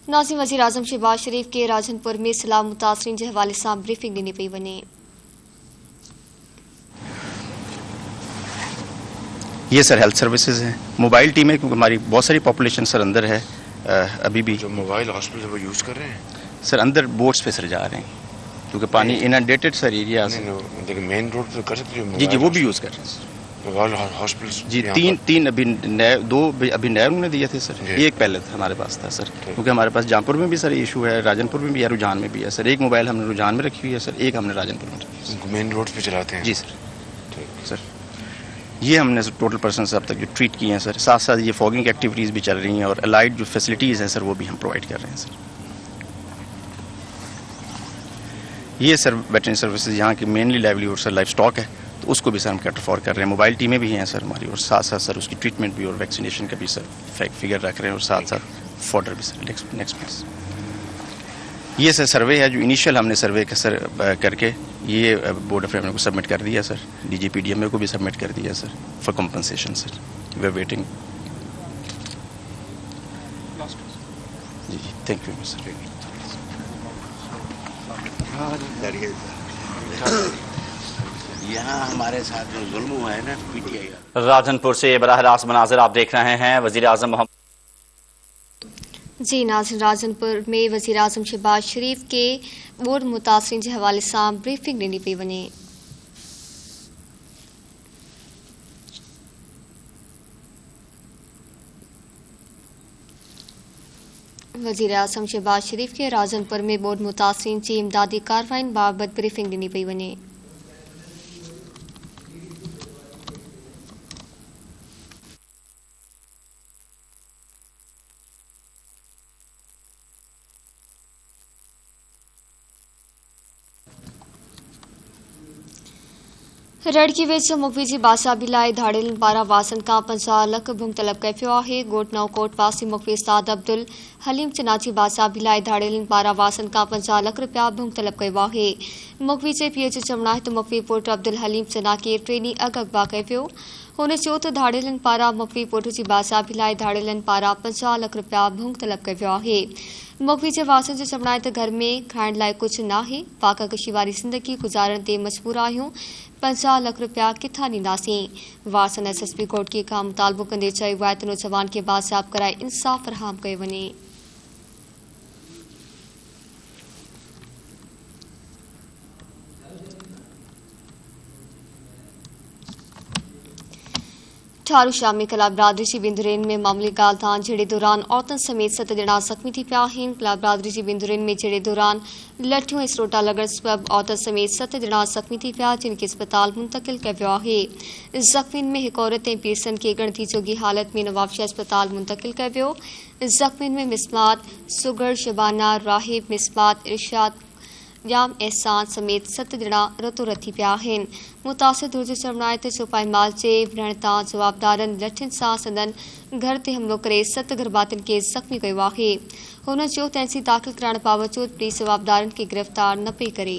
नाज़िम वज़ीर आज़म शहबाज शरीफ के राजनपुर में सलाम मुतासरीन के हवाले से ब्रीफिंग ॾिनी पई वञे। ये सर हेल्थ सर्विसेज हैं, मोबाइल टीम है क्योंकि हमारी बहुत सारी पॉपुलेशन सर अंदर है। अभी भी जो मोबाइल हॉस्पिटल वो यूज़ कर रहे हैं सर अंदर बोट्स पे सर जा रहे हैं क्योंकि पानी इनडेटेड सर एरिया से। लेकिन मेन रोड पे कर सकते हो। जी वो भी यूज़ कर रहे हैं मोबाइल हॉस्पिटल जी। तीन अभी नए, दो अभी नए उन्होंने दिए थे सर, एक पहले था हमारे पास था सर, क्योंकि हमारे पास जहाँपुर में भी सर इशू है, राजनपुर में भी है, रुझान में भी है सर। एक मोबाइल हमने रुझान में रखी हुई है सर, एक हमने राजनपुर में रखी है। मेन रोड पे चलाते हैं जी सर। सर ये हमने टोटल पर्सन अब तक जो ट्रीट किए हैं सर, साथ साथ ये फॉगिंग एक्टिविटीज़ भी चल रही हैं और अलाइड जो फैसिलिटीज़ हैं सर वो भी हम प्रोवाइड कर रहे हैं सर। ये सर वेटरनरी सर्विसेज यहाँ की mainly livelihood sir life stock है, तो उसको भी सर हम कैटर फॉर कर रहे हैं। मोबाइल टीमें भी हैं सर हमारी, और साथ साथ सर उसकी ट्रीटमेंट भी और वैक्सीनेशन का भी सर फिगर रख रहे हैं, और साथ साथ फॉर्डर भी सर नेक्स्ट प्लेस। ये सर सर्वे है जो इनिशियल हमने सर्वे का सर करके ये बोर्ड ऑफ रेवेन्यू को सबमिट कर दिया सर, DGPDMA को भी सबमिट कर दिया sir for compensation sir. We are waiting. जी जी थैंक यू सर। यहाँ हमारे साथ जो जुल्म हुआ है ना PTI। राजनपुर से बराह रास्त मनाजिर आप देख रहे हैं। वज़ीर आज़म मोहम्मद जी नाज़िम राजनपुर में वज़ीर आज़म शहबाज शरीफ के बोर्ड मुतासरीन के हवाले से ब्रीफिंग ॾिनी पई वञे। वज़ीर आज़म शहबाज शरीफ के राजनपुर में बोर्ड मुतासरीन की इमदादी कार्रवाई बाबत ब्रीफिंग ॾिनी पई वञे। रड़की वेच मुखवी जी बासाबी लाइ धाड़ेलन पारां वासन का 50 लाख भुंग तलब कयो आहे। गोट नवकोट पासी मुखवी उस्ताद अब्दुल हलीम चनाची बासाबी लाइ धाड़ेलन पारां वासन का 50 लाख रुपया भुंग तलब कयो आहे। मुखवी जे पीउ जो चवणु आहे त मुखवी पुट अब्दुल हलीम चना खे ट्रेनी अगवा कयो पियो। हुन चयो त धाड़ेलन पारां मुखवी पुट जी बासाबी लाइ धाड़ेलन पारां 50 लाख रुपया भुंग तलब कयो आहे। मुखवी जे वासन जो चवणु आहे त घर में खाइण लाइ कुझु नाहे, पाका कशी वारी ज़िंदगी गुज़ारण ते मजबूर आहियूं, 50 लाख रुपया किथां ॾींदासीं। वासन SSP घोटकी खां मुतालबो कंदे चयो आहे त नौजवान खे बाज़ाब कराए इंसाफ़ फराहम कयो वञे। ठारू शाम में कला बरादरी की बिंदुरेन में मामूली ॻाल्हि झेड़े दौरान औरतन समेत 7 ॼणा ज़ख़्मी थी पिया आहिनि। कला बरादरी की बिंदुरेन में झेड़े दौरान लठियों ऐं स्रोटा लॻण सबब औरत समेत 7 ॼणा ज़ख़्मी थी पिया, जिनखे अस्पताल मुंतकिल कयो वियो आहे। ज़ख़्मियुनि में हिकु औरत ऐं पीरसन खे गणती जोगी हालत में नवाबशाह अस्पताल मुंतकिल कयो वियो। ज़ख़्मियुनि में मिसमात सुगर, शबाना, राहिब, मिसमात, इरशाद, जाम एहसान समेत 7 ॼणा रतो रत थी पिया आहिनि। मुतासिर धुर जो चवणु आहे त चौपाई माल जे विढ़ण तां जवाबदारनि लठियुनि सां संदन घर ते हमलो करे 7 गर्भातियुनि खे ज़ख़्मी कयो आहे। हुन चयो तहसील दाख़िल करण बावजूदि पुलिस जवाबदारनि खे गिरफ़्तार न पई करे।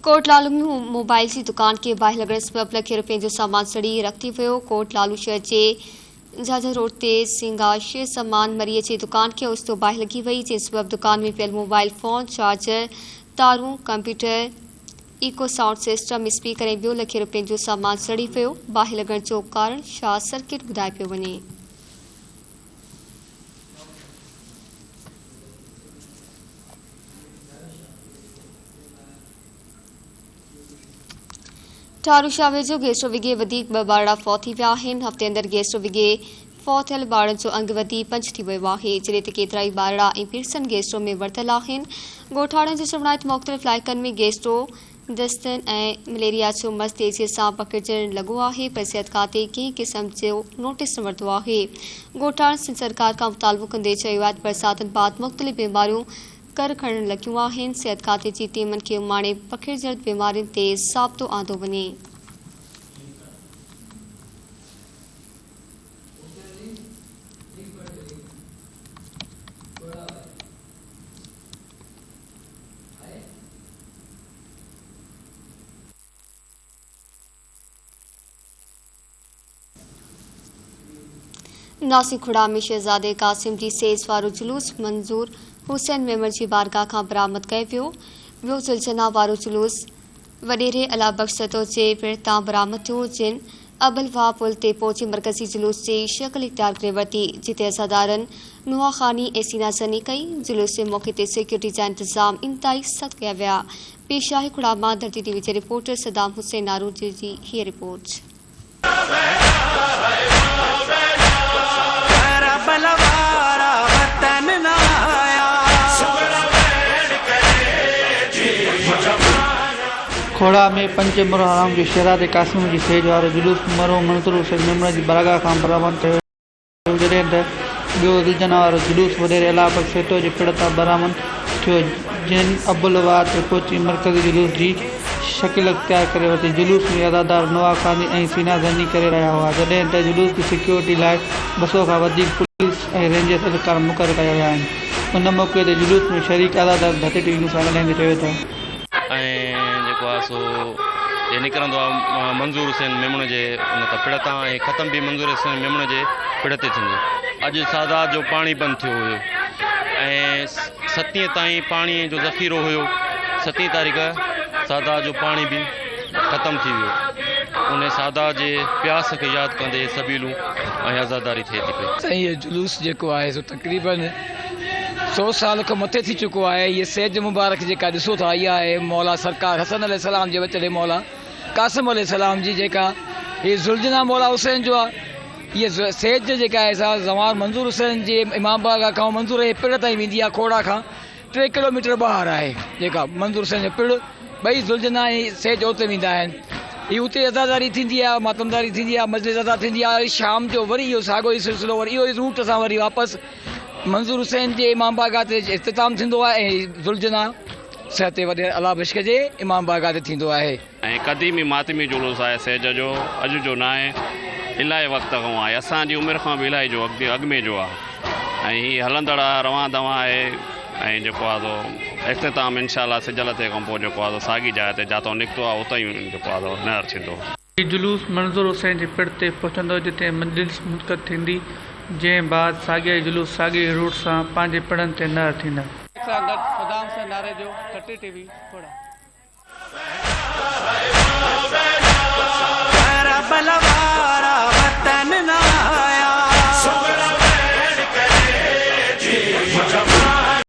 कोट लालू में मोबाइल की दुकान के बाहि लगण सबब लखे रुपये जो सामान सड़ी रखी वियो। कोट लालू शहर के झाझा रोड ते सिंगाश सामान मरीअ जी दुकान के उस्तो बाहि लगी वई, जंहिं सबब दुकान में पियल मोबाइल फोन, चार्जर, तारूं, computer, echo sound system, speaker ऐं ॿियो लखे रुपये जो सामान सड़ी वियो। बाहि लगण जो कारण शॉर्ट सर्किट ॿुधाए पियो वञे। ठारू शाह वेझो गैस्ट्रो विघे वधीक 2 ॿारड़ा फौत थी विया आहिनि। हफ़्ते अंदरि गैस्ट्रो विघे फौत थियल ॿारनि जो अंग वधी 5 थी वियो आहे, जॾहिं त केतिरा ई ॿारड़ा ऐं पीरसन गैस्ट्रो में वरितल आहिनि। ॻोठाणनि जो चवणु आहे त मुख़्तलिफ़ इलाइक़नि में गैस्ट्रो, दस्तनि ऐं मलेरिया जो मर्ज़ तेज़ीअ सां पकिड़जण लॻो आहे, पर सिहत खाते कंहिं क़िस्म जो नोटिस न वरितो आहे। ॻोठाणनि सिंध सरकार खां मुतालबो कंदे चयो आहे त बरसातनि बाद मुख़्तलिफ़ बीमारियूं कर खणण लॻियूं आहिनि। सिहत खाते जी टीमनि खे उमाणे पकिड़जड़ बीमारियुनि ते ज़ाब्तो आंदो वञे। नासिक खुड़ा में शहज़ादे क़ासिम जी सेज़ वारो जुलूस मंज़ूर हुसैन मेमण जी बारगाह खां बरामद कयो वियो। ॿियो ज़ुल्झना वारो जुलूस वॾेरे अला बख़्श सतो जे पिण तां बरामद थियो, जिन अबलवा पुल ते पहुची मरकज़ी जुलूस जी शक्ल इख्तियार करे वरिती, जिते अज़ादारनि नुआखानी ऐं सीनाज़नी कई। जुलूस जे मौक़े ते सिक्योरिटी जा इंतज़ाम इंतहाई सख़्त कया विया। पेश आहे खुड़ा मां धरती टीवी जे रिपोर्टर सदाम हुसैन नारूजी जी हीअ रिपोर्ट। खोड़ा में पंज मुहर्रम जो शहज़ादे क़ासिम जी सेज वारो जुलूस मरो मंज़ूर हुसैन मेमण जी बारगाह खां बरामद कयो, जॾहिं त ॿियो ज़ुल्झना वारो जुलूस वॾेरे अला बख़्श सतो जे पिण तां बरामद थियो, जिन अबुलवा ते पहुची मरकज़ी जुलूस जी शकिल इख्तियार करे वरिती। जुलूस में अज़ादार नुआखानी ऐं सीनाज़नी करे रहिया हुआ, जॾहिं त जुलूस जी सिक्योरिटी लाइ 200 खां वधीक पुलिस ऐं रेंजर्स अधिकार मुक़ररु कया विया आहिनि। उन मौक़े ते जुलूस में शरीक अज़ादार धरती टीवी सां ॻाल्हाईंदे चयो त जेको आहे सो ये निकिरंदो आहे मंज़ूर हुसैन मेमण जे उन त पिण तां ऐं ख़तम बि मंज़ूर हुसैन मेमण जे पिण ते थींदो। अॼु सादात जो पाणी बंदि थियो हुयो ऐं 7 ताईं पाणीअ जो ज़ख़ीरो हुयो। 7 तारीख़ सादात जो पाणी बि ख़तमु थी वियो। उन सादात जे प्यास खे यादि कंदे सबीलूं ऐं आज़ादारी थिए थी पई। साईं ये जुलूस जेको आहे सो तक़रीबन 100 साल खां मथे थी चुको आहे। ये सेज मुबारक जेका ॾिसो था, इहा आहे मौला सरकार हसन अलैहिस्सलाम जे वचड़े मौला क़ासिम अलैहिस्सलाम जी जेका ये ज़ुल्झना मौला हुसैन जो आहे। ये सेज जेका आहे सा ज़वान मंज़ूर हुसैन जे इमाम बारगाह खां मंज़ूर जे पिण ताईं वेंदी आहे। खोड़ा खां 3 किलोमीटर ॿाहिरि आहे जेका मंज़ूर हुसैन जो पिण। ॿई ज़ुल्झना ऐं सेज उते वेंदा आहिनि। ही उते अज़ादारी थींदी आहे, मातमदारी थींदी आहे, मजलिस अदा थींदी आहे। शाम जो वरी इहो साॻियो ई सिलसिलो वरी इहो ई रूट सां वरी वापसि मंज़ूर हुसैन जे इमाम बारगाह ते इख़्तिताम थींदो आहे ऐं ज़ुल्झना सहते वॾे अला बख़्श जे इमाम बारगाह ते थींदो आहे। ऐं क़दीमी मातमी जुलूस आहे सेज जो, अॼु जो न आहे, इलाही वक़्त खां आहे। असांजी उमिरि खां बि इलाही जो अॻु में जो आहे ऐं हीअ हलंदड़ आहे, रवां दवा आहे। ऐं जेको आहे सो इख़्तिताम इंशाअल्लाह सिजल ते खां पोइ जेको आहे साॻी जाइ ते जातो निकितो आहे उतां ई जेको आहे नहर थींदो। जुलूस मंज़ूर हुसैन जे पिण ते पहुचंदो, जिते मजलिस मुनक़द थींदी, जंहिं बाद साॻिया जुलूस साॻे रूट सां पंहिंजे पिणनि ते नहर थींदा। सदाम से नारे जो धरती टीवी खोड़ा।